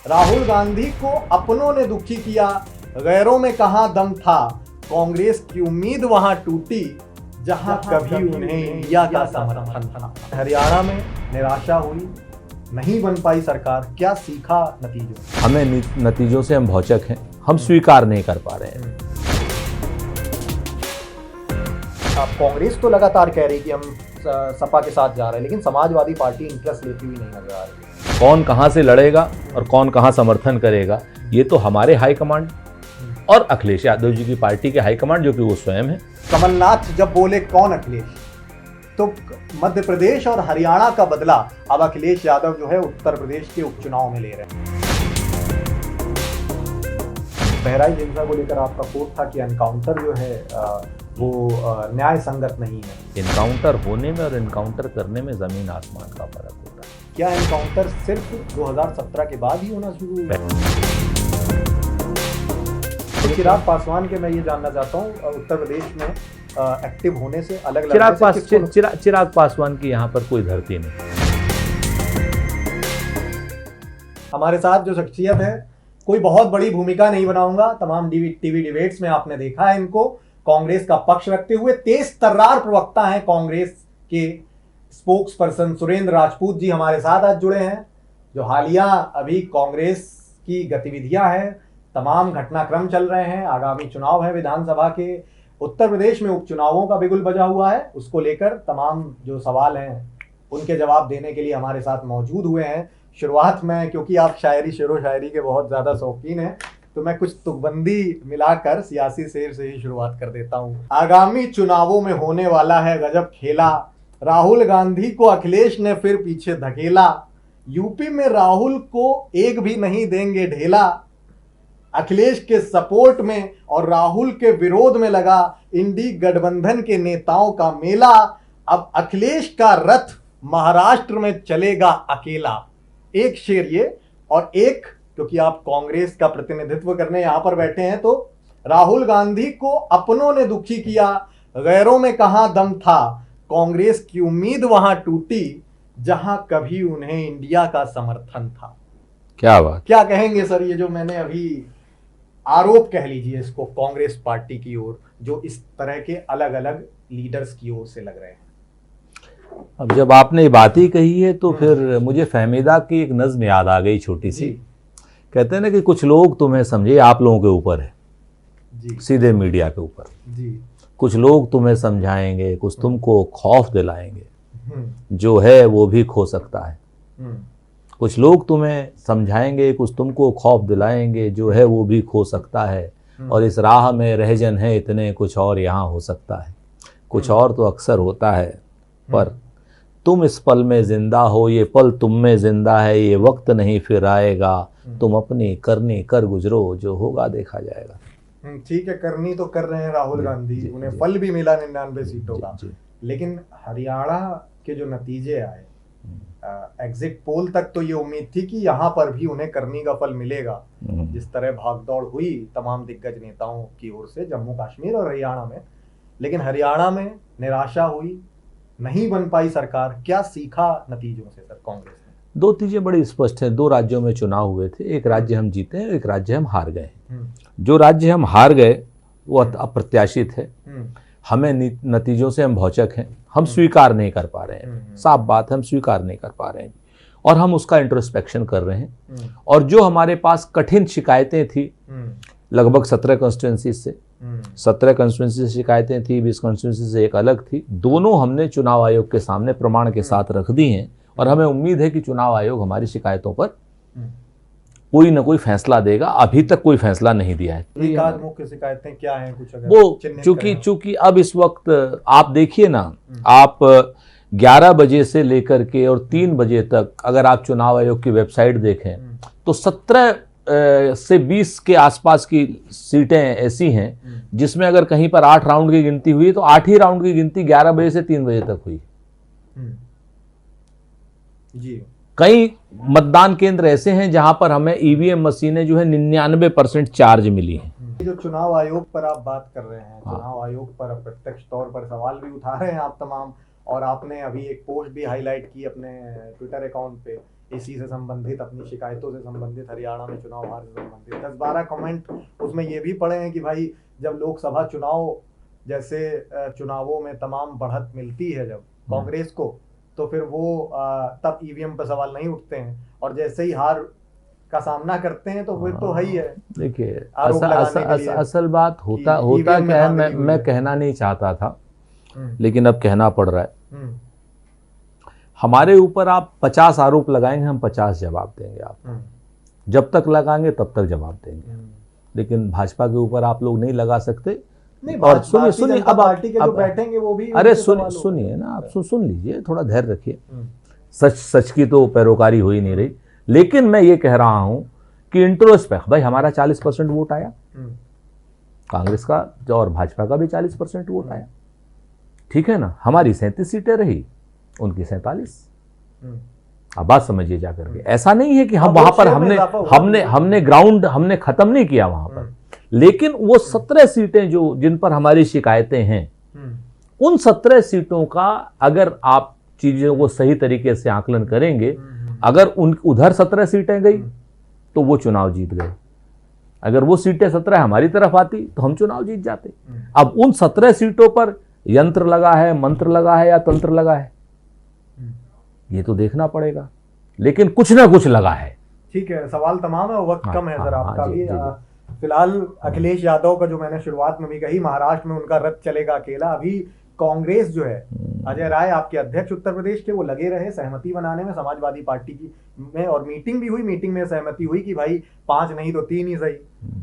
राहुल गांधी को अपनों ने दुखी किया, गैरों में कहां दम था। कांग्रेस की उम्मीद वहां टूटी जहां कभी उन्हें इंडिया का समर्थन था। हरियाणा में निराशा हुई, नहीं बन पाई सरकार, क्या सीखा नतीजों? हमें नतीजों से हम भौचक हैं, हम स्वीकार नहीं कर पा रहे हैं। कांग्रेस तो लगातार कह रही कि हम सपा के साथ जा रहे हैं, लेकिन समाजवादी पार्टी इंटरेस्ट लेती हुई नहीं नजर आ रही। कौन कहां से लड़ेगा और कौन कहां समर्थन करेगा, ये तो हमारे हाईकमांड और अखिलेश यादव जी की पार्टी के हाईकमांड, जो कि वो स्वयं है। कमलनाथ जब बोले कौन अखिलेश, तो मध्य प्रदेश और हरियाणा का बदला अब अखिलेश यादव जो है उत्तर प्रदेश के उपचुनाव में ले रहे हैं। बहराइच हिंसा को लेकर आपका कोर्ट था कि एनकाउंटर जो है वो न्याय संगत नहीं है। इनकाउंटर होने में और इनकाउंटर करने में जमीन आसमान का फर्क होता है। क्या एनकाउंटर सिर्फ 2017 के बाद ही होना शुरू हुआ? तो चिराग पासवान के मैं ये जानना चाहता हूँ, उत्तर प्रदेश में एक्टिव होने से अलग चिराग पासवान की यहाँ पर कोई धरती नहीं। हमारे साथ जो शख्सियत है, कोई बहुत बड़ी भूमिका नहीं बनाऊंगा, तमाम टीवी डिबेट्स में आपने देखा है इनको कांग्रेस का पक्ष रखते हुए। तेज तर्रार प्रवक्ता हैं कांग्रेस के स्पोक्स पर्सन सुरेंद्र राजपूत जी हमारे साथ आज जुड़े हैं, जो हालिया अभी कांग्रेस की गतिविधियां हैं, तमाम घटनाक्रम चल रहे हैं, आगामी चुनाव है विधानसभा के, उत्तर प्रदेश में उपचुनावों का बिगुल बजा हुआ है, उसको लेकर तमाम जो सवाल हैं उनके जवाब देने के लिए हमारे साथ मौजूद हुए हैं। शुरुआत में, क्योंकि आप शेरो शायरी के बहुत ज्यादा शौकीन हैं, तो मैं कुछ तुकबंदी मिलाकर सियासी शेर से ही शुरुआत कर देता हूं। आगामी चुनावों में होने वाला है गजब खेला, राहुल गांधी को अखिलेश ने फिर पीछे धकेला, यूपी में राहुल को एक भी नहीं देंगे ढेला, अखिलेश के सपोर्ट में और राहुल के विरोध में लगा इंडी गठबंधन के नेताओं का मेला, अब अखिलेश का रथ महाराष्ट्र में चलेगा अकेला। एक शेर ये, और एक, क्योंकि आप कांग्रेस का प्रतिनिधित्व करने यहां पर बैठे हैं, तो राहुल गांधी को अपनों ने दुखी किया, गैरों में कहां दम था, कांग्रेस की उम्मीद वहां टूटी जहां कभी उन्हें इंडिया का समर्थन था। क्या बात, क्या कहेंगे सर, ये जो मैंने अभी आरोप कह लीजिए इसको कांग्रेस पार्टी की ओर, जो इस तरह के अलग अलग लीडर्स की ओर से लग रहे हैं? अब जब आपने ये बात ही कही है तो फिर मुझे फहमीदा की एक नज्म याद आ गई छोटी सी। कहते हैं ना कि कुछ लोग तुम्हें समझे आप लोगों के ऊपर है जी, सीधे मीडिया के ऊपर जी। कुछ लोग तुम्हें समझाएंगे, कुछ तुमको खौफ दिलाएंगे, जो है वो भी खो सकता है। कुछ लोग तुम्हें समझाएंगे, कुछ तुमको खौफ दिलाएंगे, जो है वो भी खो सकता है, और इस राह में रहजन है इतने, कुछ और यहाँ हो सकता है। कुछ और तो अक्सर होता है, पर तुम इस पल में जिंदा हो, ये पल तुम में जिंदा है, ये वक्त नहीं फिर आएगा, तुम अपनी करनी कर गुजरो, जो होगा देखा जाएगा। ठीक है, करनी तो कर रहे हैं राहुल गांधी, उन्हें फल भी मिला 99 सीटों का, लेकिन हरियाणा के जो नतीजे आए, एग्जिट पोल तक तो ये उम्मीद थी कि यहाँ पर भी उन्हें करनी का फल मिलेगा। जिस तरह भागदौड़ हुई तमाम दिग्गज नेताओं की ओर से जम्मू कश्मीर और हरियाणा में, लेकिन हरियाणा में निराशा हुई, नहीं बन पाई सरकार, क्या सीखा नतीजों से सर कांग्रेस ने? दो चीजें बड़ी स्पष्ट हैं। दो राज्यों में चुनाव हुए थे, एक राज्य हम जीते हैं, एक राज्य हम हार गए। जो राज्य हम हार गए वो अप्रत्याशित है, हमें नतीजों से हम भौचक हैं, हम स्वीकार नहीं कर पा रहे हैं। साफ बात है, हम स्वीकार नहीं कर पा रहे हैं, और हम उसका इंट्रोस्पेक्शन कर रहे हैं। और जो हमारे पास कठिन शिकायतें थी, लगभग 17 कॉन्स्टिट्यूंसी से 17 कॉन्स्टिट्यूंसी से शिकायतें थी, 20 कॉन्स्टिट्यूंसी से एक अलग थी, दोनों हमने चुनाव आयोग के सामने प्रमाण के साथ रख दी हैं, और हमें उम्मीद है कि चुनाव आयोग हमारी शिकायतों पर कोई ना कोई फैसला देगा। अभी तक कोई फैसला नहीं दिया है। मुख्य शिकायतें क्या हैं कुछ अगर वो चूंकि अब इस वक्त आप देखिए ना, आप 11 बजे से लेकर के और 3 बजे तक अगर आप चुनाव आयोग की वेबसाइट देखें तो 17 से 20 के आसपास की सीटें ऐसी हैं जिसमें अगर कहीं पर 8 राउंड की गिनती हुई तो 8 ही राउंड की गिनती 11 बजे से 3 बजे तक हुई जी। कई मतदान केंद्र ऐसे हैं जहां पर हमें ईवीएम मशीनें जो है 99% चार्ज मिली हैं। जो चुनाव आयोग पर आप बात कर रहे हैं, चुनाव आयोग पर प्रत्यक्ष तौर पर सवाल भी उठा रहे हैं आप तमाम, और आपने अभी एक पोस्ट भी हाईलाइट की अपने ट्विटर अकाउंट पे इसी से संबंधित, अपनी शिकायतों से संबंधित, हरियाणा में चुनाव हार से संबंधित 10-12 कमेंट उसमें ये भी पड़े हैं कि भाई जब लोकसभा चुनाव जैसे चुनावों में तमाम बढ़त मिलती है जब कांग्रेस को, तो फिर वो तब ईवीएम पर सवाल नहीं उठते हैं, और जैसे ही हार का सामना करते हैं तो फिर तो है ही है। देखिए असल बात होता क्या है, मैं कहना नहीं चाहता था लेकिन अब कहना पड़ रहा है। हमारे ऊपर आप 50 आरोप लगाएंगे, हम 50 जवाब देंगे आपको, जब तक लगाएंगे तब तक जवाब देंगे। लेकिन भाजपा के ऊपर आप लोग नहीं लगा सकते। नहीं, और सुनिए अब पार्टी के जो बैठेंगे वो भी, अरे सुनिए ना, आप सुन लीजिए, थोड़ा धैर्य रखिए। सच की तो पैरोकारी हो ही नहीं रही, लेकिन मैं ये कह रहा हूं कि इंट्रोस्पेक्ट, भाई हमारा 40% वोट आया, कांग्रेस का और भाजपा का भी 40% वोट आया, ठीक है ना। हमारी 37 सीटें रही, उनकी 47। अब बात समझिए जाकर के, ऐसा नहीं है कि हम वहां पर हमने ग्राउंड हमने खत्म नहीं किया वहां पर, लेकिन वो 17 सीटें जो जिन पर हमारी शिकायतें हैं, उन 17 सीटों का अगर आप चीजों को सही तरीके से आकलन करेंगे, अगर उधर 17 सीटें गई तो वो चुनाव जीत गए, अगर वो सीटें 17 हमारी तरफ आती तो हम चुनाव जीत जाते। अब उन 17 सीटों पर यंत्र लगा है, मंत्र लगा है या तंत्र लगा है, ये तो देखना पड़ेगा, लेकिन कुछ ना कुछ लगा है। ठीक है, सवाल तमाम है, वक्त कम है सर आपका भी। फिलहाल अखिलेश यादव का जो मैंने शुरुआत में भी कही, महाराष्ट्र में उनका रथ चलेगा अकेला। अभी कांग्रेस जो है, अजय राय आपके अध्यक्ष उत्तर प्रदेश के, वो लगे रहे सहमति बनाने में समाजवादी पार्टी की में, और मीटिंग भी हुई, मीटिंग में सहमति हुई कि भाई 5 नहीं तो 3 ही सही,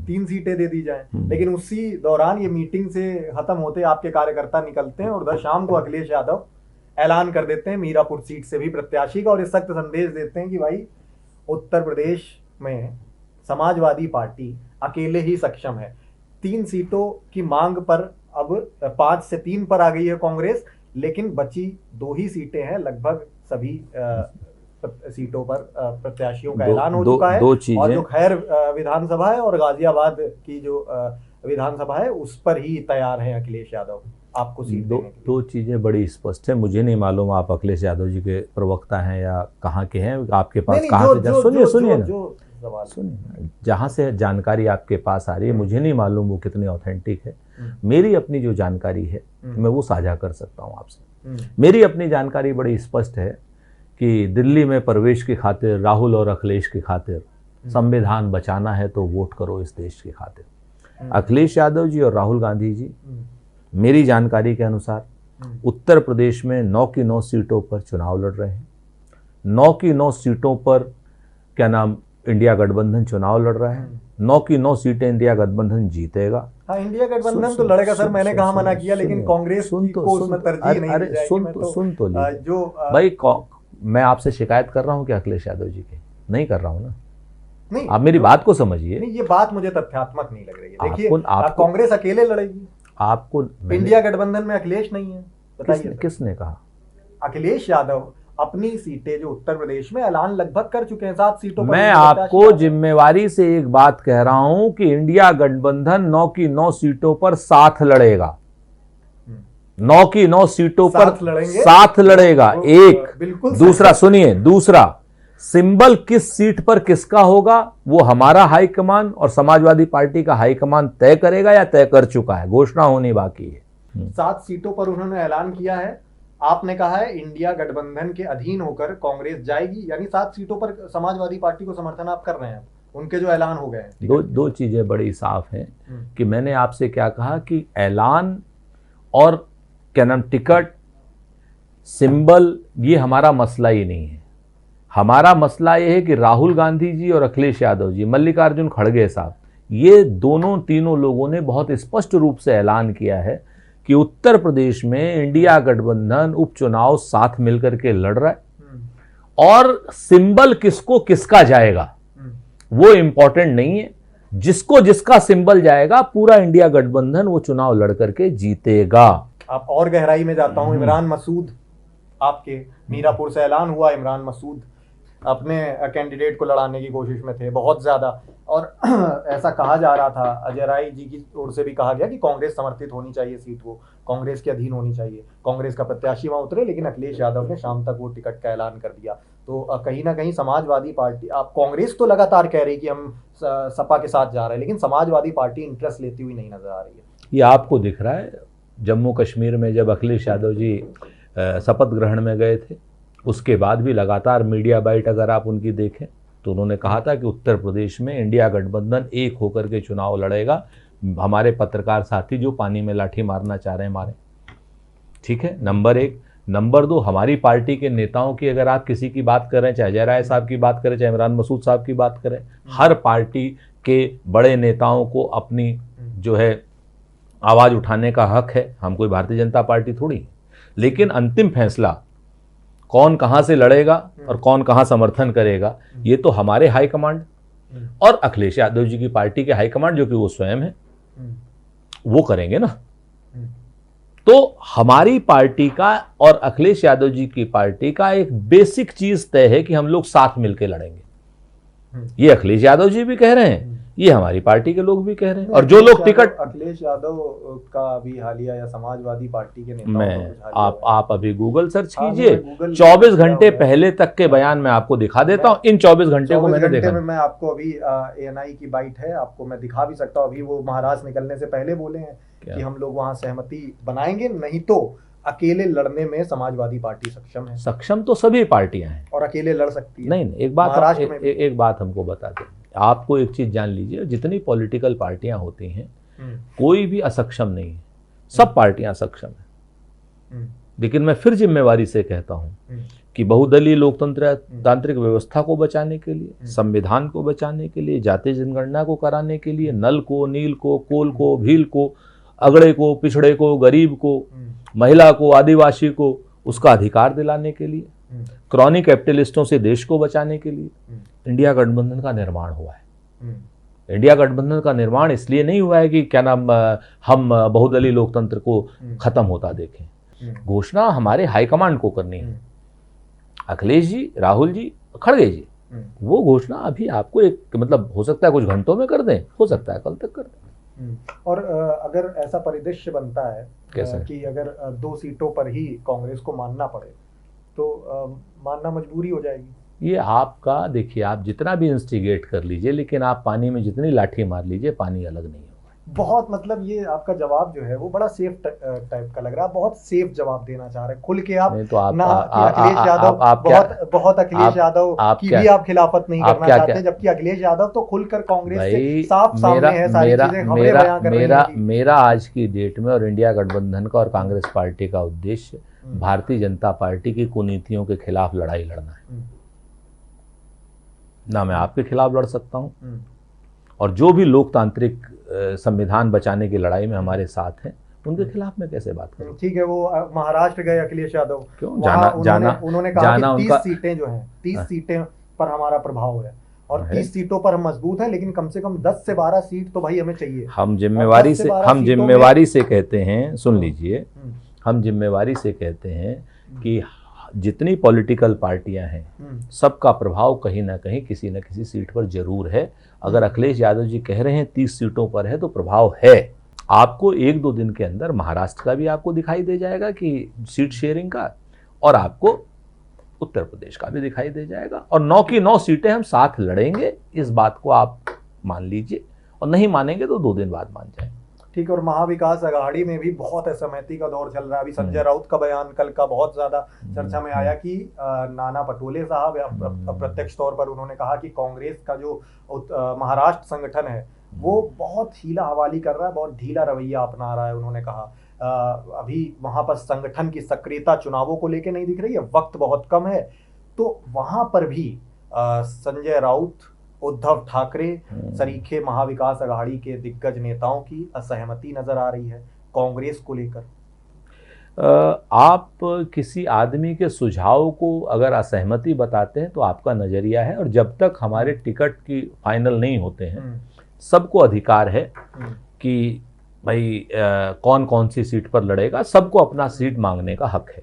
3 सीटें दे दी जाएं। लेकिन उसी दौरान ये मीटिंग से खत्म होते आपके कार्यकर्ता निकलते हैं और उधर शाम को अखिलेश यादव ऐलान कर देते हैं मीरापुर सीट से भी प्रत्याशी का, और इस सख्त संदेश देते हैं कि भाई उत्तर प्रदेश में समाजवादी पार्टी अकेले ही सक्षम है। 3 सीटों की मांग पर अब 5 से 3 पर आ गई है कांग्रेस, लेकिन बची 2 ही सीटें हैं। लगभग सभी सीटों पर प्रत्याशियों का ऐलान हो चुका है, और जो खैर विधानसभा है और गाजियाबाद की जो विधानसभा है उस पर ही तैयार है अखिलेश यादव आपको सीट देने के लिए। 2 चीजें बड़ी स्पष्ट है, मुझे नहीं मालूम आप अखिलेश यादव जी के प्रवक्ता हैं या कहाँ के हैं, आपके पास कहाँ से, सुनिए जहां से जानकारी आपके पास आ रही है, मुझे नहीं मालूम वो कितनी ऑथेंटिक है। मेरी अपनी जो जानकारी है मैं वो साझा कर सकता हूं आपसे। मेरी अपनी जानकारी बड़ी स्पष्ट है कि दिल्ली में प्रवेश की खातिर, राहुल और अखिलेश की खातिर, संविधान बचाना है तो वोट करो इस देश की खातिर। अखिलेश यादव जी और राहुल गांधी जी मेरी जानकारी के अनुसार उत्तर प्रदेश में 9 की 9 सीटों पर चुनाव लड़ रहे हैं। 9 की 9 सीटों पर क्या नाम इंडिया गठबंधन चुनाव लड़ रहा है। 9 की 9 सीटें इंडिया गठबंधन जीतेगा। हाँ, इंडिया गठबंधन तो लड़ेगा सर, मैंने कहा मना किया, लेकिन कांग्रेस को उसमें तरजीह नहीं दी जाएगी। सुन तो जो भाई, मैं आपसे शिकायत कर रहा हूं कि अखिलेश यादव जी की नहीं कर रहा हूं ना, नहीं, आप मेरी बात को समझिए। नहीं, ये बात मुझे तथ्यात्मक नहीं लग रही है। देखिए, कांग्रेस अकेले लड़ेगी, आपको इंडिया गठबंधन में अखिलेश नहीं है, बताइए। किसने कहा? अखिलेश यादव अपनी सीटें जो उत्तर प्रदेश में ऐलान लगभग कर चुके हैं, 7 सीटों पर। मैं आपको जिम्मेवारी से एक बात कह रहा हूं कि इंडिया गठबंधन 9 की 9 सीटों पर साथ लड़ेगा। 9 की 9 सीटों पर साथ लड़ेगा। एक बिल्कुल। दूसरा सुनिए, दूसरा सिंबल किस सीट पर किसका होगा वो हमारा हाईकमान और समाजवादी पार्टी का हाईकमान तय करेगा या तय कर चुका है, घोषणा होनी बाकी है। 7 सीटों पर उन्होंने ऐलान किया है। आपने कहा है इंडिया गठबंधन के अधीन होकर कांग्रेस जाएगी, यानी 7 सीटों पर समाजवादी पार्टी को समर्थन आप कर रहे हैं, उनके जो ऐलान हो गए हैं। दो चीजें बड़ी साफ हैं कि मैंने आपसे क्या कहा कि ऐलान और क्या नाम टिकट, सिंबल, ये हमारा मसला ही नहीं है। हमारा मसला ये है कि राहुल गांधी जी और अखिलेश यादव जी, मल्लिकार्जुन खड़गे साहब, ये तीनों लोगों ने बहुत स्पष्ट रूप से ऐलान किया है कि उत्तर प्रदेश में इंडिया गठबंधन उपचुनाव साथ मिलकर के लड़ रहा है, और सिंबल किसको किसका जाएगा वो इंपॉर्टेंट नहीं है। जिसको जिसका सिंबल जाएगा, पूरा इंडिया गठबंधन वो चुनाव लड़ करके जीतेगा। आप और गहराई में जाता हूं, इमरान मसूद, आपके मीरापुर से ऐलान हुआ, इमरान मसूद अपने कैंडिडेट को लड़ाने की कोशिश में थे बहुत ज्यादा, और ऐसा कहा जा रहा था, अजय राय जी की ओर से भी कहा गया कि कांग्रेस समर्थित होनी चाहिए, सीट वो कांग्रेस के अधीन होनी चाहिए, कांग्रेस का प्रत्याशी वहां उतरे, लेकिन अखिलेश यादव ने शाम तक वो टिकट का ऐलान कर दिया। तो कहीं ना कहीं समाजवादी पार्टी, आप कांग्रेस तो लगातार कह रही कि हम सपा के साथ जा रहे हैं, लेकिन समाजवादी पार्टी इंटरेस्ट लेती हुई नहीं नजर आ रही है। ये आपको दिख रहा है, जम्मू कश्मीर में जब अखिलेश यादव जी शपथ ग्रहण में गए थे, उसके बाद भी लगातार मीडिया बाइट अगर आप उनकी देखें तो उन्होंने कहा था कि उत्तर प्रदेश में इंडिया गठबंधन एक होकर के चुनाव लड़ेगा, हमारे पत्रकार साथी जो पानी में लाठी मारना चाह रहे हैं मारे। ठीक है, नंबर एक। नंबर दो, हमारी पार्टी के नेताओं की अगर आप किसी की बात करें, चाहे अजय राय साहब की बात करें, चाहे इमरान मसूद साहब की बात करें, हर पार्टी के बड़े नेताओं को अपनी जो है आवाज़ उठाने का हक है। हम कोई भारतीय जनता पार्टी थोड़ी है, लेकिन अंतिम फैसला कौन कहाँ से लड़ेगा और कौन कहाँ समर्थन करेगा, ये तो हमारे हाईकमांड और अखिलेश यादव जी की पार्टी के हाईकमांड, जो कि वो स्वयं है, वो करेंगे ना। तो हमारी पार्टी का और अखिलेश यादव जी की पार्टी का एक बेसिक चीज तय है कि हम लोग साथ मिलकर लड़ेंगे। ये अखिलेश यादव जी भी कह रहे हैं, ये हमारी पार्टी के लोग भी कह रहे हैं। और जो लोग टिकट, अखिलेश यादव का अभी हालिया या समाजवादी पार्टी के नेताओं मैं आप अभी गूगल सर्च कीजिए, 24 घंटे पहले तक के बयान मैं आपको दिखा देता हूं। इन 24 घंटे को मैंने देखा। मैं आपको अभी ANI की बाइट है, आपको मैं दिखा भी सकता हूं। अभी वो महाराष्ट्र निकलने से पहले बोले हैं कि हम लोग वहां सहमति बनाएंगे, नहीं तो अकेले लड़ने में समाजवादी पार्टी सक्षम है। सक्षम तो सभी पार्टियां हैं और अकेले लड़ सकती है। नहीं, एक बात हमको बता दें, आपको एक चीज जान लीजिए, जितनी पॉलिटिकल पार्टियां होती हैं कोई भी असक्षम नहीं है, सब पार्टियां सक्षम है। लेकिन मैं फिर जिम्मेवारी से कहता हूं कि बहुदलीय लोकतंत्र तांत्रिक व्यवस्था को बचाने के लिए, संविधान को बचाने के लिए, जातीय जनगणना को कराने के लिए, नल को, नील को, कोल को, भील को, अगड़े को, पिछड़े को, गरीब को, महिला को, आदिवासी को उसका अधिकार दिलाने के लिए, क्रॉनिक कैपिटलिस्टों से देश को बचाने के लिए इंडिया गठबंधन का निर्माण हुआ है। इंडिया गठबंधन का निर्माण इसलिए नहीं हुआ है कि क्या नाम हम बहुदलीय लोकतंत्र को खत्म होता देखें। घोषणा हमारे हाईकमांड को करनी है। अखिलेश जी, राहुल जी, खड़गे जी, वो घोषणा अभी आपको एक मतलब हो सकता है कुछ घंटों में कर दें, हो सकता है कल तक कर दें। और अगर ऐसा परिदृश्य बनता है कि अगर 2 सीटों पर ही कांग्रेस को मानना पड़े तो मानना मजबूरी हो जाएगी। ये आपका, देखिए आप जितना भी इंस्टिगेट कर लीजिए, लेकिन आप पानी में जितनी लाठी मार लीजिए, पानी अलग नहीं होगा। बहुत मतलब ये आपका जवाब जो है वो बड़ा सेफ टाइप का लग रहा है, बहुत सेफ जवाब देना चाह रहे हैं खुल के आप। नहीं तो आप ना अखिलेश यादव बहुत अखिलेश यादव की भी आप खिलाफत नहीं करना चाहते, जबकि अखिलेश यादव तो खुलकर कांग्रेस से साफ सामने है, सारी चीजें खबरें बयां कर रही हैं। मेरा आज की डेट में और इंडिया गठबंधन का और कांग्रेस पार्टी का उद्देश्य भारतीय जनता पार्टी की कुनीतियों के खिलाफ लड़ाई लड़ना है। ना मैं आपके खिलाफ लड़ सकता हूं, और जो भी लोकतांत्रिक संविधान बचाने की लड़ाई में हमारे साथ हैं उनके खिलाफ मैं कैसे बात करूं। ठीक है, वो महाराष्ट्र गए अखिलेश यादव, क्यों उन्होंने कहा कि 30 सीटें जो हैं, 30 सीटें पर हमारा प्रभाव है और 30 सीटों पर हम मजबूत हैं, लेकिन कम से कम 10 से 12 सीट तो भाई हमें चाहिए। हम जिम्मेवारी से कहते हैं, सुन लीजिए, हम जिम्मेवारी से कहते हैं कि जितनी पॉलिटिकल पार्टियां हैं सबका प्रभाव कहीं ना कहीं किसी न किसी सीट पर जरूर है। अगर अखिलेश यादव जी कह रहे हैं 30 सीटों पर है तो प्रभाव है। आपको 1-2 दिन के अंदर महाराष्ट्र का भी आपको दिखाई दे जाएगा कि सीट शेयरिंग का, और आपको उत्तर प्रदेश का भी दिखाई दे जाएगा, और 9 की 9 सीटें हम साथ लड़ेंगे। इस बात को आप मान लीजिए, और नहीं मानेंगे तो 2 दिन बाद मान जाएंगे। ठीक है। और महाविकास अघाड़ी में भी बहुत असहमति का दौर चल रहा है। अभी संजय राउत का बयान कल का बहुत ज्यादा चर्चा में आया कि नाना पटोले साहब अप्रत्यक्ष तौर पर उन्होंने कहा कि कांग्रेस का जो महाराष्ट्र संगठन है वो बहुत हीला हवाली कर रहा है, बहुत ढीला रवैया अपना रहा है। उन्होंने कहा अभी वहां पर संगठन की सक्रियता चुनावों को लेकर नहीं दिख रही है, वक्त बहुत कम है। तो वहां पर भी संजय राउत, उद्धव ठाकरे सरीखे महाविकास अघाड़ी के दिग्गज नेताओं की असहमति नजर आ रही है कांग्रेस को लेकर। आप किसी आदमी के सुझाव को अगर असहमति बताते हैं तो आपका नजरिया है, और जब तक हमारे टिकट की फाइनल नहीं होते हैं सबको अधिकार है कि भाई कौन कौन सी सीट पर लड़ेगा, सबको अपना सीट मांगने का हक है।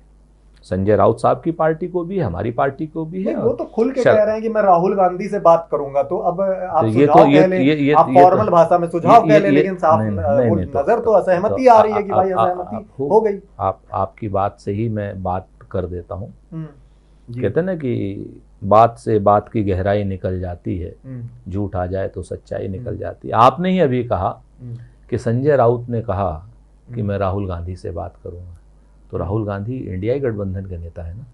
संजय राउत साहब की पार्टी को भी, हमारी पार्टी को भी है। वो तो खुल के कह रहे हैं कि मैं राहुल गांधी से बात करूंगा, तो अब आप सुझाव कह लें, आप फॉर्मल भाषा में सुझाव कह लें, लेकिन साफ नजर तो असहमति आ रही है कि भाई असहमति हो गई। आपकी बात से ही मैं बात कर देता हूँ। कहते हैं ना कि बात से बात की गहराई निकल जाती है, झूठ आ जाए तो सच्चाई निकल जाती है। आपने ही अभी कहा कि संजय राउत ने कहा कि मैं राहुल गांधी से बात करूंगा, तो राहुल गांधी इंडिया गठबंधन के नेता है ना,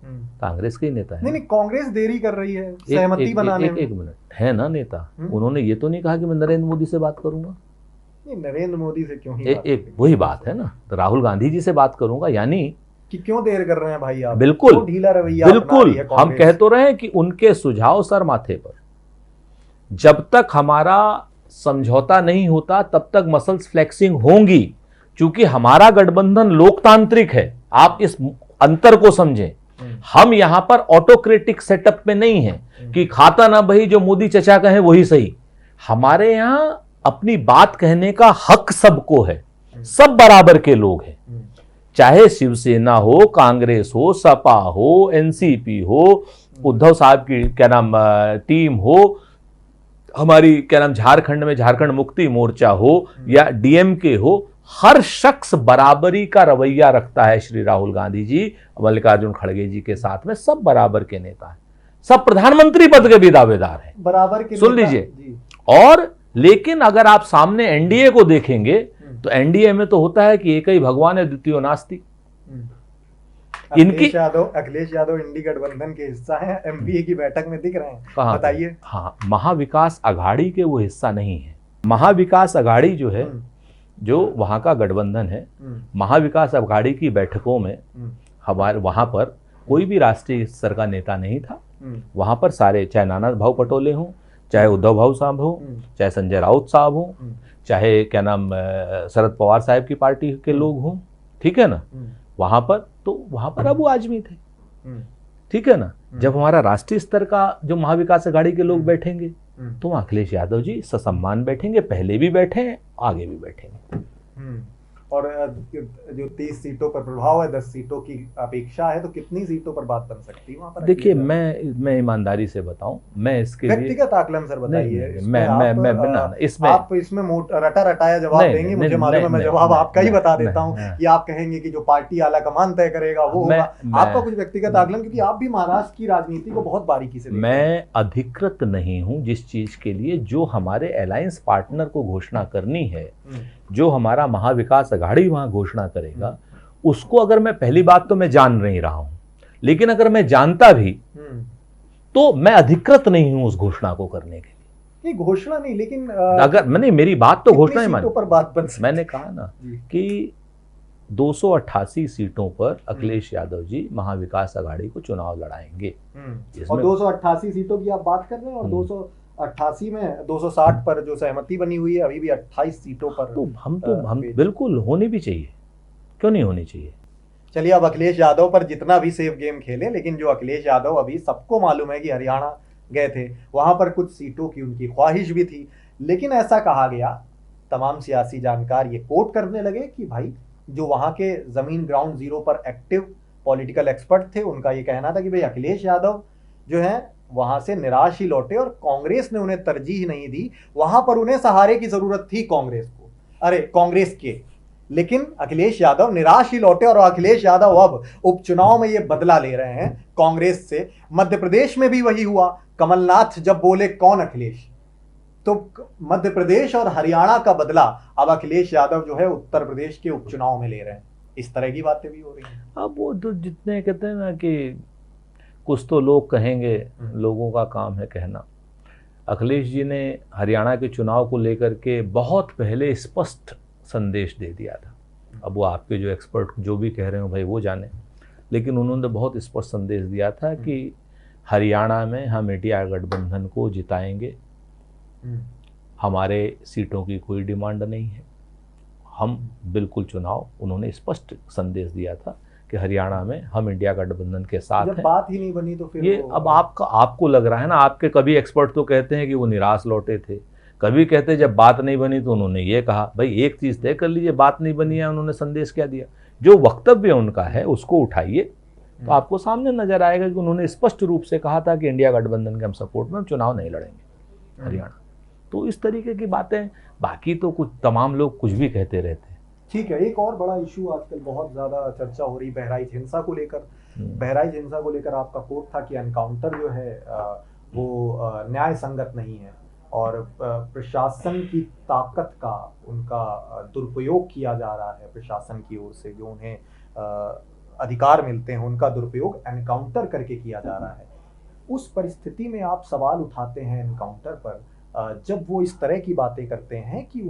कांग्रेस के ही नेता है। नहीं, कांग्रेस देरी कर रही है सहमति बनाने में। एक मिनट, है ना नेता, उन्होंने ये तो नहीं कहा कि मैं नरेंद्र मोदी से बात करूंगा। नरेंद्र मोदी से क्यों ही एक वही बात है ना, तो राहुल गांधी जी से बात करूंगा, यानी कि क्यों देर कर रहे हैं भाई आप, बिल्कुल ढीला रवैया बिल्कुल। हम कह तो रहे हैं कि उनके सुझाव सर माथे पर, जब तक हमारा समझौता नहीं होता तब तक मसल्स फ्लेक्सिंग होंगी, क्योंकि हमारा गठबंधन लोकतांत्रिक है। आप इस अंतर को समझें, हम यहां पर ऑटोक्रेटिक सेटअप में नहीं है कि खाता ना भाई जो मोदी चचा कहे वही सही। हमारे यहां अपनी बात कहने का हक सबको है, सब बराबर के लोग हैं, चाहे शिवसेना हो, कांग्रेस हो, सपा हो, एनसीपी हो, उद्धव साहब की क्या नाम टीम हो, हमारी क्या नाम झारखंड में झारखंड मुक्ति मोर्चा हो या डीएमके हो, हर शख्स बराबरी का रवैया रखता है। श्री राहुल गांधी जी मल्लिकार्जुन खड़गे जी के साथ में सब बराबर के नेता हैं, सब प्रधानमंत्री पद के भी दावेदार हैं, बराबर के। सुन लीजिए। और लेकिन अगर आप सामने एनडीए को देखेंगे तो एनडीए में तो होता है कि एक ही भगवान है, द्वितीय नास्ति। अखिलेश यादव इंडी गठबंधन के हिस्सा हैं, एमपीए की बैठक में दिख रहे हैं, बताइए। हाँ, महाविकास अघाड़ी के वो हिस्सा नहीं है। महाविकास अघाड़ी जो है, जो वहां का गठबंधन है, महाविकास अघाड़ी की बैठकों में हमारे वहां पर कोई भी राष्ट्रीय स्तर का नेता नहीं था। वहां पर सारे, चाहे नाना भाऊ पटोले हों, चाहे उद्धव भाऊ साहब हो, चाहे संजय राउत साहब हो, चाहे क्या नाम शरद पवार साहब की पार्टी के लोग हों, ठीक है ना, वहां पर अबू आजमी थे, ठीक है ना। जब हमारा राष्ट्रीय स्तर का जो महाविकास अघाड़ी के लोग बैठेंगे तो अखिलेश यादव जी ससम्मान बैठेंगे, पहले भी बैठे हैं, आगे भी बैठेंगे। और जो 30 सीटों पर प्रभाव है, 10 सीटों की अपेक्षा है, तो कितनी सीटों पर बात बन सकती है वहां पर? देखिए, मैं ईमानदारी से बताऊं, मैं इसके व्यक्तिगत आकलन सर बताइए। इसमें आप इसमें रटा रटाया जवाब देंगे, मुझे मालूम है, मैं जवाब आपका ही बता देता हूं कि आप कहेंगे कि जो पार्टी आला कमान तय करेगा वो होगा। आपका कुछ व्यक्तिगत आकलन, क्योंकि आप भी महाराष्ट्र की राजनीति को बहुत बारीकी से देखते हैं। मैं अधिकृत नहीं हूं जिस चीज के लिए, जो हमारे अलायंस पार्टनर को घोषणा करनी है, जो हमारा महाविकास अघाड़ी वहां घोषणा करेगा, उसको अगर मैं, पहली बात तो मैं जान नहीं रहा हूं, लेकिन अगर मैं जानता भी तो मैं अधिकृत नहीं हूं उस घोषणा को करने के लिए। नहीं, घोषणा नहीं, लेकिन अगर मैंने, मेरी बात तो घोषणा ही पर बात बन सकती। मैंने कहा ना कि 288 सीटों पर अखिलेश यादव जी महाविकास अघाड़ी को चुनाव लड़ाएंगे। और 288 सीटों की आप बात कर रहे हैं, और 288 में 260 पर जो सहमति बनी हुई है, अभी भी 28 सीटों पर। तो हम बिल्कुल होनी भी चाहिए, क्यों नहीं होनी चाहिए। चलिए, अब अखिलेश यादव पर जितना भी सेफ गेम खेले, लेकिन जो अखिलेश यादव, अभी सबको मालूम है कि हरियाणा गए थे, वहां पर कुछ सीटों की उनकी ख्वाहिश भी थी, लेकिन ऐसा कहा गया, तमाम सियासी जानकार ये कोट करने लगे कि भाई जो वहां के जमीन ग्राउंड जीरो पर एक्टिव पॉलिटिकल एक्सपर्ट थे, उनका ये कहना था कि भाई अखिलेश यादव जो है वहां से निराश ही लौटे, और कांग्रेस ने उन्हें तरजीह नहीं दी। वहां पर उन्हें सहारे की जरूरत थी कांग्रेस के, लेकिन अखिलेश यादव निराश ही लौटे, और अखिलेश यादव अब उपचुनाव में ये बदला ले रहे हैं कांग्रेस से। मध्य प्रदेश में भी वही हुआ, कमलनाथ जब बोले कौन अखिलेश, तो मध्य प्रदेश और हरियाणा का बदला अब अखिलेश यादव जो है उत्तर प्रदेश के उपचुनाव में ले रहे हैं। इस तरह की बातें भी हो रही हैं। अब वो तो जितने कहते हैं ना कि कुछ तो लोग कहेंगे, लोगों का काम है कहना। अखिलेश जी ने हरियाणा के चुनाव को लेकर के बहुत पहले स्पष्ट संदेश दे दिया था। अब वो आपके जो एक्सपर्ट जो भी कह रहे हो भाई वो जाने, लेकिन उन्होंने बहुत स्पष्ट संदेश दिया था कि हरियाणा में हम इंडिया गठबंधन को जिताएंगे, हमारे सीटों की कोई डिमांड नहीं है, हम बिल्कुल चुनाव, उन्होंने स्पष्ट संदेश दिया था कि हरियाणा में हम इंडिया गठबंधन के साथ हैं। जब बात ही नहीं बनी तो फिर ये अब आपको लग रहा है ना, आपके कभी एक्सपर्ट तो कहते हैं कि वो निराश लौटे थे, कभी कहते हैं जब बात नहीं बनी तो उन्होंने ये कहा। भाई एक चीज तय कर लीजिए, बात नहीं बनी है, उन्होंने संदेश क्या दिया, जो वक्तव्य उनका है उसको उठाइए तो आपको सामने नजर आएगा कि उन्होंने स्पष्ट रूप से कहा था कि इंडिया गठबंधन के हम सपोर्ट में हम चुनाव नहीं लड़ेंगे हरियाणा। तो इस तरीके की बातें, बाकी तो कुछ तमाम लोग कुछ भी कहते रहते हैं। ठीक है, एक और बड़ा इशू आजकल बहुत ज्यादा चर्चा हो रही बहराइच हिंसा को लेकर। बहराइच हिंसा को लेकर आपका कोर्ट था कि एनकाउंटर जो है वो न्याय संगत नहीं है और प्रशासन की ताकत का उनका दुरुपयोग किया जा रहा है, प्रशासन की ओर से जो उन्हें अधिकार मिलते हैं उनका दुरुपयोग एनकाउंटर करके किया जा रहा है। उस परिस्थिति में आप सवाल उठाते हैं एनकाउंटर पर जब वो इस तरह की बातें करते हैं कि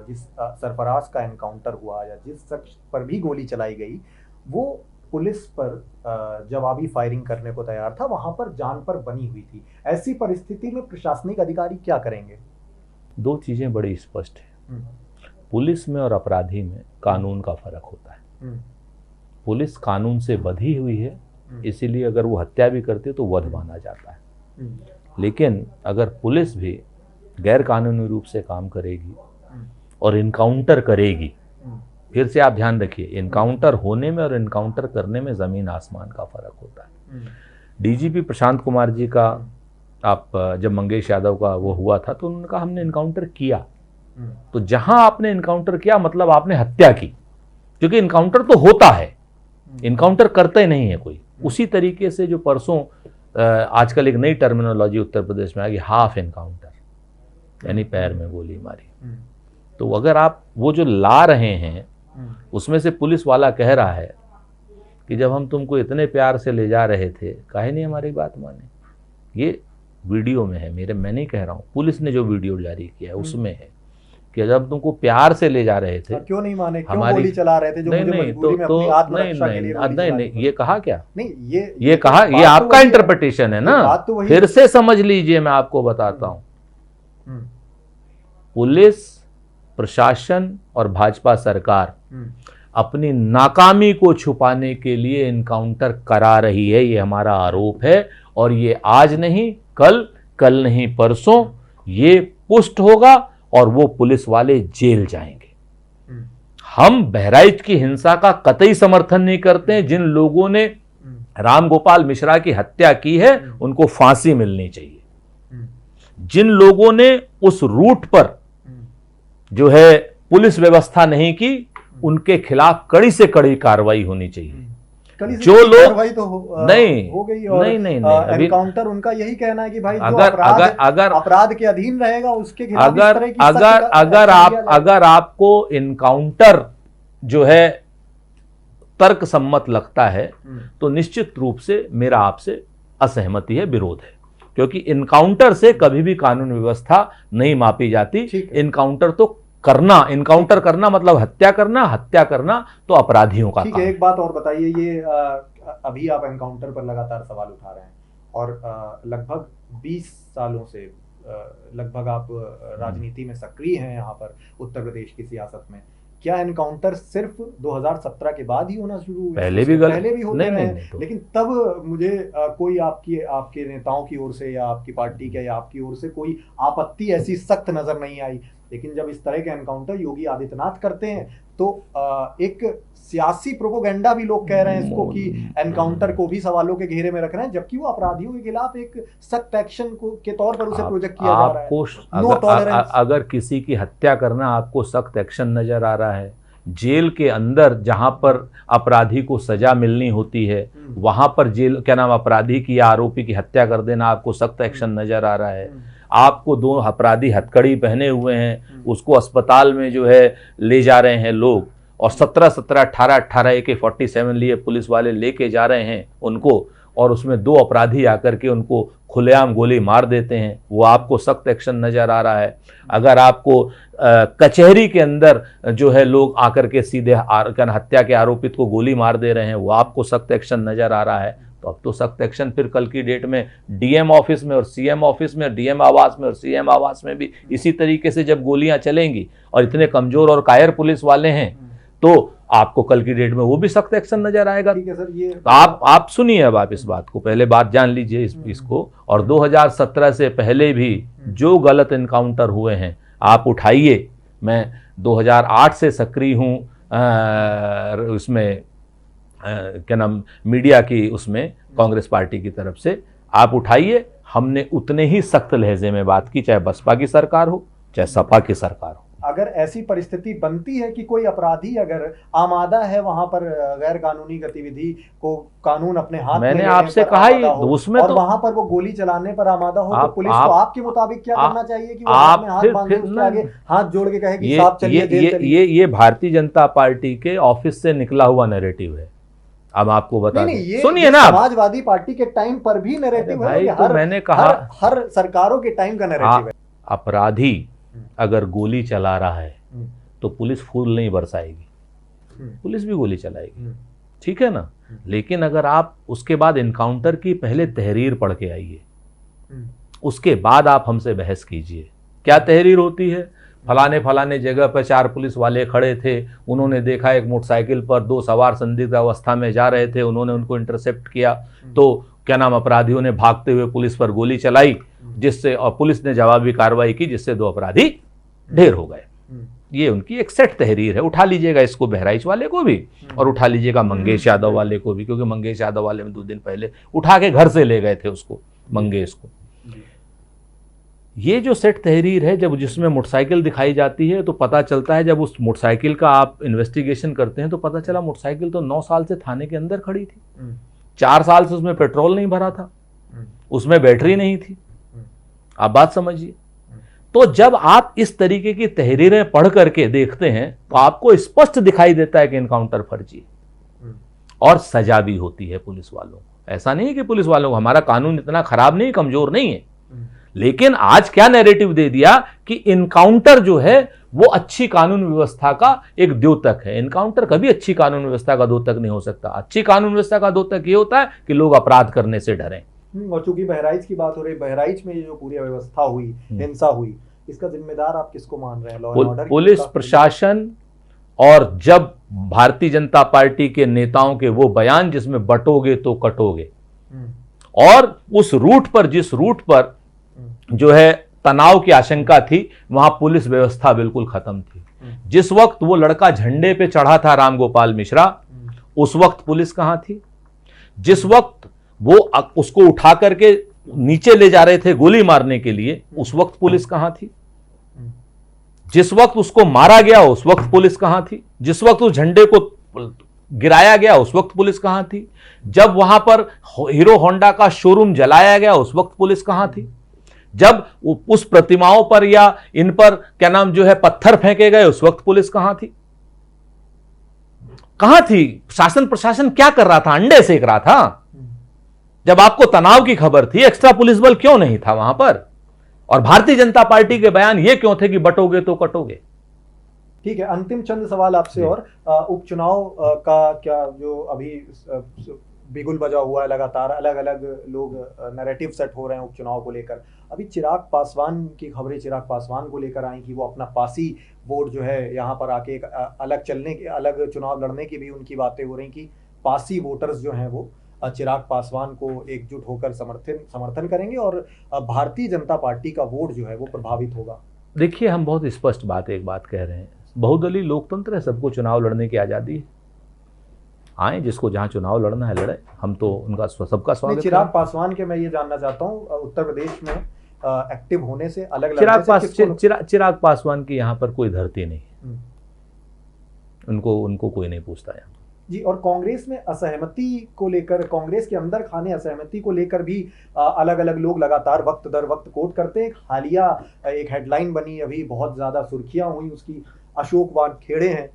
जिस सरफराज का एनकाउंटर हुआ या जिस शख्स पर भी गोली चलाई गई वो पुलिस पर जवाबी फायरिंग करने को तैयार था, वहां पर जान पर बनी हुई थी। ऐसी परिस्थिति में प्रशासनिक अधिकारी क्या करेंगे? दो चीजें बड़ी स्पष्ट है, पुलिस में और अपराधी में कानून का फर्क होता है। पुलिस कानून से बंधी हुई है, इसीलिए अगर वो हत्या भी करती है तो वध माना जाता है। लेकिन अगर पुलिस भी गैर कानूनी रूप से काम करेगी और इनकाउंटर करेगी, फिर से आप ध्यान रखिए, इनकाउंटर होने में और इनकाउंटर करने में जमीन आसमान का फर्क होता है। डीजीपी प्रशांत कुमार जी का आप जब मंगेश यादव का वो हुआ था तो उन्होंने कहा हमने इनकाउंटर किया। तो जहां आपने इनकाउंटर किया मतलब आपने हत्या की, क्योंकि इनकाउंटर तो होता है, इनकाउंटर करते नहीं है कोई। उसी तरीके से जो परसों आजकल एक नई टर्मिनोलॉजी उत्तर प्रदेश में आ गई, हाफ इनकाउंटर, यानी पैर में गोली मारी। तो अगर आप वो जो ला रहे हैं उसमें से पुलिस वाला कह रहा है कि जब हम तुमको इतने प्यार से ले जा रहे थे काहे नहीं हमारी बात माने। ये वीडियो में है, मैं नहीं कह रहा हूँ, पुलिस ने जो वीडियो जारी किया है उसमें है कि जब तुमको प्यार से ले जा रहे थे क्यों नहीं माने, क्यों गोली चला रहे थे, जो मुझे मजबूरी में अपनी आत्मरक्षा के लिए नहीं, ये कहा क्या? नहीं, ये कहा, ये आपका इंटरप्रिटेशन है ना, फिर से समझ लीजिए, मैं आपको बताता हूं। पुलिस प्रशासन और भाजपा सरकार अपनी नाकामी को छुपाने के लिए इनकाउंटर करा रही है, ये हमारा आरोप है। और ये आज नहीं कल नहीं परसों ये पुष्ट होगा और वो पुलिस वाले जेल जाएंगे। हम बहराइच की हिंसा का कतई समर्थन नहीं करते हैं। जिन लोगों ने रामगोपाल मिश्रा की हत्या की है उनको फांसी मिलनी चाहिए। जिन लोगों ने उस रूट पर जो है पुलिस व्यवस्था नहीं की उनके खिलाफ कड़ी से कड़ी कार्रवाई होनी चाहिए। जो लोग तो नहीं हो गई और नहीं एनकाउंटर उनका यही कहना है कि भाई अगर अपराध के अधीन रहेगा उसके खिलाफ अगर आपको इनकाउंटर जो है तर्क सम्मत लगता है तो निश्चित रूप से मेरा आपसे असहमति है, विरोध है, क्योंकि इनकाउंटर से कभी भी कानून व्यवस्था नहीं मापी जाती। इनकाउंटर तो इनकाउंटर करना मतलब हत्या करना तो अपराधियों का काम। ठीक है, एक बात और बताइए, ये अभी आप एनकाउंटर पर लगातार सवाल उठा रहे हैं और लगभग 20 सालों से लगभग आप राजनीति में सक्रिय हैं यहाँ पर उत्तर प्रदेश की सियासत में। क्या एनकाउंटर सिर्फ 2017 के बाद ही होना शुरू हुआ? पहले भी होते रहे हैं, तो। लेकिन तब मुझे कोई आपके नेताओं की ओर से या आपकी पार्टी के या आपकी ओर से कोई आपत्ति ऐसी सख्त नजर नहीं आई। लेकिन जब इस तरह के एनकाउंटर योगी आदित्यनाथ करते हैं तो एक सियासी प्रोपोगेंडा भी लोग कह रहे हैं इसको कि एनकाउंटर को भी सवालों के घेरे में रख रहे हैं, जबकि वो अपराधियों के खिलाफ एक सख्त एक्शन के तौर पर उसे प्रोजेक्ट किया जा रहा है। No tolerance. अगर किसी की हत्या करना आपको सख्त एक्शन नजर आ रहा है, जेल के अंदर जहां पर अपराधी को सजा मिलनी होती है वहां पर जेल अपराधी की या आरोपी की हत्या कर देना आपको सख्त एक्शन नजर आ रहा है, आपको दो अपराधी हथकड़ी पहने हुए हैं उसको अस्पताल में जो है ले जा रहे हैं लोग और 17-17, 18-18 AK-47 लिए पुलिस वाले लेके जा रहे हैं उनको, और उसमें दो अपराधी आकर के उनको खुलेआम गोली मार देते हैं, वो आपको सख्त एक्शन नजर आ रहा है। अगर आपको कचहरी के अंदर जो है लोग आकर के सीधे हत्या के आरोपित को गोली मार दे रहे हैं, वो आपको सख्त एक्शन नजर आ रहा है, तो अब तो सख्त एक्शन फिर कल की डेट में डीएम ऑफिस में और सीएम ऑफिस में, डीएम आवास में और सीएम आवास में भी इसी तरीके से जब गोलियां चलेंगी और इतने कमजोर और कायर पुलिस वाले हैं तो आपको कल की डेट में वो भी सख्त एक्शन नजर आएगा। ठीक है सर, ये तो आप सुनिए अब आप इस बात को, पहले बात जान लीजिए इसको। और 2017 से पहले भी जो गलत इनकाउंटर हुए हैं आप उठाइए, मैं 2008 से सक्रिय हूँ उसमें मीडिया की उसमें कांग्रेस पार्टी की तरफ से, आप उठाइए, हमने उतने ही सख्त लहजे में बात की, चाहे बसपा की सरकार हो चाहे सपा की सरकार हो। अगर ऐसी परिस्थिति बनती है कि कोई अपराधी अगर आमादा है वहां पर गैर कानूनी गतिविधि को कानून अपने हाथ में मैंने लेने आपसे पर कहा ही, आमादा हो, उसमें और तो वहां पर वो गोली चलाने पर आमादा हो, तो पुलिस को आपके मुताबिक क्या करना चाहिए कि वो आप हाथ में हाथ फिर बांधे उसके आगे हाथ जोड़ के कहे कि ये साहब चलिए जेल चलिए? ये भारतीय जनता पार्टी के ऑफिस से निकला हुआ नैरेटिव है। अब आपको बता नहीं, दूं, ये सुनिए ना, समाजवादी पार्टी के टाइम पर भी नैरेटिव है, भाई ये तो मैंने कहा हर सरकारों के टाइम का नैरेटिव है। अपराधी अगर गोली चला रहा है तो पुलिस फूल नहीं बरसाएगी, पुलिस भी गोली चलाएगी, ठीक है ना। लेकिन अगर आप उसके बाद इनकाउंटर की पहले तहरीर पढ़ के आइए, उसके बाद आप हमसे बहस कीजिए। क्या तहरीर होती है? फलाने फलाने जगह पर 4 पुलिस वाले खड़े थे, उन्होंने देखा एक मोटरसाइकिल पर 2 सवार संदिग्ध अवस्था में जा रहे थे, उन्होंने उनको इंटरसेप्ट किया, तो क्या नाम, अपराधियों ने भागते हुए पुलिस पर गोली चलाई, जिससे, और पुलिस ने जवाबी कार्रवाई की, जिससे 2 अपराधी ढेर हो गए। ये उनकी एक सेट तहरीर है। उठा लीजिएगा इसको बहराइच वाले को भी, और उठा लीजिएगा मंगेश यादव वाले को भी, क्योंकि मंगेश यादव वाले में 2 दिन पहले उठा के घर से ले गए थे उसको, मंगेश को। ये जो सेट तहरीर है, जब जिसमें मोटरसाइकिल दिखाई जाती है तो पता चलता है, जब उस मोटरसाइकिल का आप इन्वेस्टिगेशन करते हैं तो पता चला मोटरसाइकिल तो 9 साल से थाने के अंदर खड़ी थी, 4 साल से उसमें पेट्रोल नहीं भरा था, उसमें बैटरी नहीं थी। आप बात समझिए। तो जब आप इस तरीके की तहरीरें पढ़ करके देखते हैं तो आपको स्पष्ट दिखाई देता है कि इनकाउंटर फर्जी है, और सजा भी होती है पुलिस वालों को। ऐसा नहीं है कि पुलिस वालों को, हमारा कानून इतना खराब नहीं, कमजोर नहीं है, लेकिन आज क्या नैरेटिव दे दिया कि इनकाउंटर जो है वो अच्छी कानून व्यवस्था का एक द्योतक है। इनकाउंटर कभी अच्छी कानून व्यवस्था का द्योतक नहीं हो सकता। अच्छी कानून व्यवस्था का द्योतक ये होता है कि लोग अपराध करने से डरें। और चूंकि बहराइच की बात हो रही, बहराइच में ये जो पूरी व्यवस्था हुई, हिंसा हुई, इसका जिम्मेदार आप किसको मान रहे हैं? लॉ एंड ऑर्डर, पुलिस प्रशासन, और जब भारतीय जनता पार्टी के नेताओं के वो बयान जिसमें बटोगे तो कटोगे, और उस रूट पर, जिस रूट पर जो है तनाव की आशंका थी, वहां पुलिस व्यवस्था बिल्कुल खत्म थी। जिस वक्त वो लड़का झंडे पे चढ़ा था, राम गोपाल मिश्रा, उस वक्त पुलिस कहां थी? जिस वक्त वो उसको उठा करके नीचे ले जा रहे थे गोली मारने के लिए, उस वक्त पुलिस कहां थी? जिस वक्त उसको मारा गया उस वक्त पुलिस कहां थी? जिस वक्त उस झंडे को गिराया गया उस वक्त पुलिस कहां थी? जब वहां पर हीरो होंडा का शोरूम जलाया गया उस वक्त पुलिस कहां थी? जब उस प्रतिमाओं पर या इन पर क्या नाम जो है पत्थर फेंके गए उस वक्त पुलिस कहां थी? कहां थी? शासन प्रशासन क्या कर रहा था? अंडे सेक रहा था। जब आपको तनाव की खबर थी, एक्स्ट्रा पुलिस बल क्यों नहीं था वहां पर? और भारतीय जनता पार्टी के बयान ये क्यों थे कि बटोगे तो कटोगे? ठीक है, अंतिम चंद सवाल आपसे। और उपचुनाव का क्या, जो अभी बिगुल बजा हुआ है, लगातार अलग अलग लोग नैरेटिव सेट हो रहे हैं उपचुनाव को लेकर। अभी चिराग पासवान की खबरें चिराग पासवान को लेकर आई कि वो अपना पासी वोट जो है यहाँ पर आके एक अलग चलने के, अलग चुनाव लड़ने की भी उनकी बातें हो रही कि पासी वोटर्स जो हैं वो चिराग पासवान को एकजुट होकर समर्थन करेंगे और भारतीय जनता पार्टी का वोट जो है वो प्रभावित होगा। देखिए, हम बहुत स्पष्ट एक बात कह रहे हैं, बहुदलीय लोकतंत्र है, सबको चुनाव लड़ने की आज़ादी है। आए, जिसको जहां चुनाव लड़ना है लड़े, हम तो उनका सबका स्वागत। चिराग पासवान के मैं ये जानना चाहता हूँ, उत्तर प्रदेश में एक्टिव होने से अलग चिराग पासवान की यहाँ पर कोई धरती नहीं है, उनको कोई नहीं पूछता है जी। और कांग्रेस में असहमति को लेकर, कांग्रेस के अंदर खाने असहमति को लेकर भी अलग अलग लोग लगातार वक्त दर वक्त कोट करते हैं। हालिया एक हेडलाइन बनी, अभी बहुत ज्यादा सुर्खियां हुई उसकी, अशोक वानखेड़े हैं,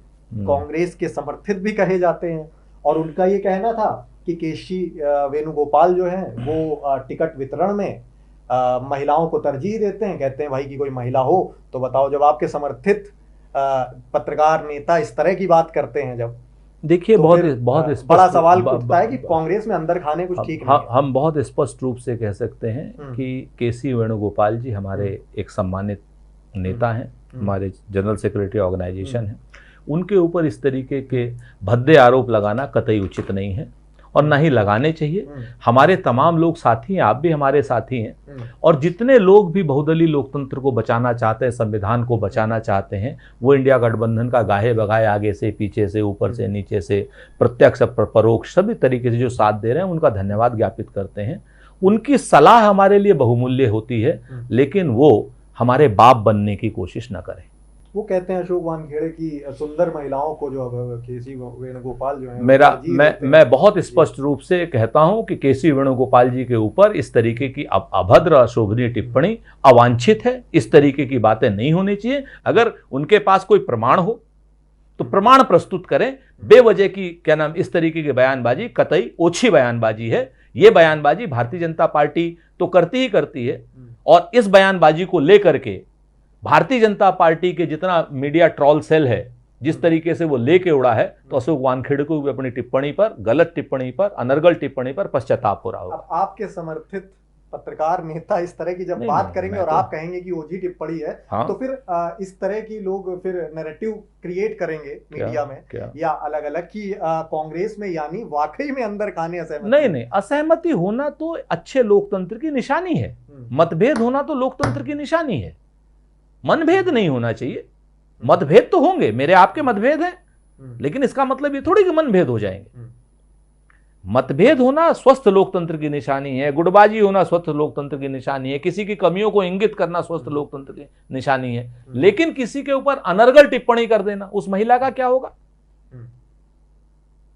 कांग्रेस के समर्थित भी कहे जाते हैं, और उनका ये कहना था कि केसी वेणुगोपाल जो है वो टिकट वितरण में महिलाओं को तरजीह देते हैं। कहते हैं भाई कि कोई महिला हो तो बताओ। जब आपके समर्थित पत्रकार नेता इस तरह की बात करते हैं, जब देखिए, तो बहुत बड़ा सवाल उठता है कि कांग्रेस में अंदर खाने कुछ ठीक नहीं है। हम बहुत स्पष्ट रूप से कह सकते हैं कि केसी वेणुगोपाल जी हमारे एक सम्मानित नेता हैं, हमारे जनरल सेक्रेटरी ऑर्गेनाइजेशन है। उनके ऊपर इस तरीके के भद्दे आरोप लगाना कतई उचित नहीं है और ना ही लगाने चाहिए। हमारे तमाम लोग साथी हैं, आप भी हमारे साथी हैं, और जितने लोग भी बहुदलीय लोकतंत्र को बचाना चाहते हैं, संविधान को बचाना चाहते हैं, वो इंडिया गठबंधन का गाहे बगाए आगे से पीछे से ऊपर से नीचे से प्रत्यक्ष परोक्ष सभी तरीके से जो साथ दे रहे हैं उनका धन्यवाद ज्ञापित करते हैं। उनकी सलाह हमारे लिए बहुमूल्य होती है, लेकिन वो हमारे बाप बनने की कोशिश न करें। वो कहते हैं अशोक वानखेड़े की सुंदर महिलाओं को जो अब केसी वेणुगोपाल जो है मैं बहुत स्पष्ट रूप से कहता हूं कि केसी वेणुगोपाल जी के ऊपर इस तरीके की अभद्र अशोभनीय टिप्पणी अवांछित है। इस तरीके की बातें नहीं होनी चाहिए। अगर उनके पास कोई प्रमाण हो तो प्रमाण प्रस्तुत करें। बेवजह की क्या नाम इस तरीके की बयानबाजी कतई ओछी बयानबाजी है। ये बयानबाजी भारतीय जनता पार्टी तो करती ही करती है, और इस बयानबाजी को लेकर के भारतीय जनता पार्टी के जितना मीडिया ट्रॉल सेल है, जिस तरीके से वो लेके उड़ा है, तो अशोक वानखेड़े को भी अपनी टिप्पणी पर, गलत टिप्पणी पर, अनर्गल टिप्पणी पर पश्चाताप हो रहा होगा। अब आपके समर्थित पत्रकार नेता इस तरह की जब बात करेंगे और आप कहेंगे कि ओझी टिप्पणी है, तो फिर इस तरह की लोग फिर नैरेटिव क्रिएट करेंगे मीडिया में या अलग अलग कि कांग्रेस में यानी वाकई में अंदर खाने असहमति। नहीं, असहमति होना तो अच्छे लोकतंत्र की निशानी है। मतभेद होना तो लोकतंत्र की निशानी है। मनभेद नहीं होना चाहिए। मतभेद तो होंगे, मेरे आपके मतभेद हैं, लेकिन इसका मतलब ये थोड़ी कि मनभेद हो जाएंगे। मतभेद होना स्वस्थ लोकतंत्र की निशानी है। गुटबाजी होना स्वस्थ लोकतंत्र की निशानी है। किसी की कमियों को इंगित करना स्वस्थ लोकतंत्र की निशानी है। लेकिन किसी के ऊपर अनर्गल टिप्पणी कर देना, उस महिला का क्या होगा?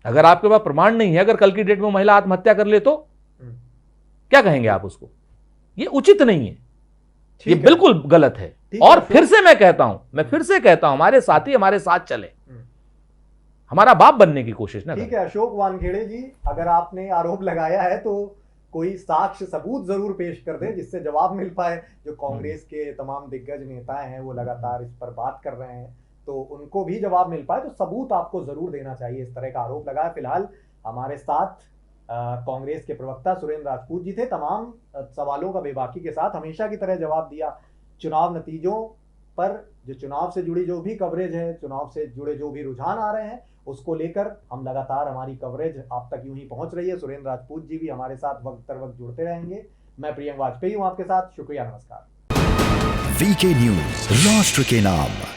अगर आपके पास प्रमाण नहीं है, अगर कल की डेट में महिला आत्महत्या कर ले तो क्या कहेंगे आप उसको? ये उचित नहीं है, ये बिल्कुल गलत है। और फिर से मैं कहता हूं, हमारे साथी हमारे साथ चले, हमारा बाप बनने की कोशिश ना। ठीक है अशोक वानखेड़े जी, अगर आपने आरोप लगाया है तो कोई साक्ष्य सबूत जरूर पेश कर दें जिससे जवाब मिल पाए। जो कांग्रेस के तमाम दिग्गज नेता हैं वो लगातार इस पर बात कर रहे हैं, तो उनको भी जवाब मिल पाए, तो सबूत आपको जरूर देना चाहिए इस तरह का आरोप लगाया। फिलहाल हमारे साथ कांग्रेस के प्रवक्ता सुरेंद्र राजपूत जी थे। तमाम सवालों का बेबाकी के साथ हमेशा की तरह जवाब दिया। चुनाव नतीजों पर, जो चुनाव से जुड़ी जो भी कवरेज है, चुनाव से जुड़े जो भी रुझान आ रहे हैं, उसको लेकर हम लगातार हमारी कवरेज आप तक यूं ही पहुंच रही है। सुरेंद्र राजपूत जी भी हमारे साथ वक्त दर वक्त जुड़ते रहेंगे। मैं प्रियंक वाजपेयी हूं आपके साथ। शुक्रिया, नमस्कार। वीके न्यूज, राष्ट्र के नाम।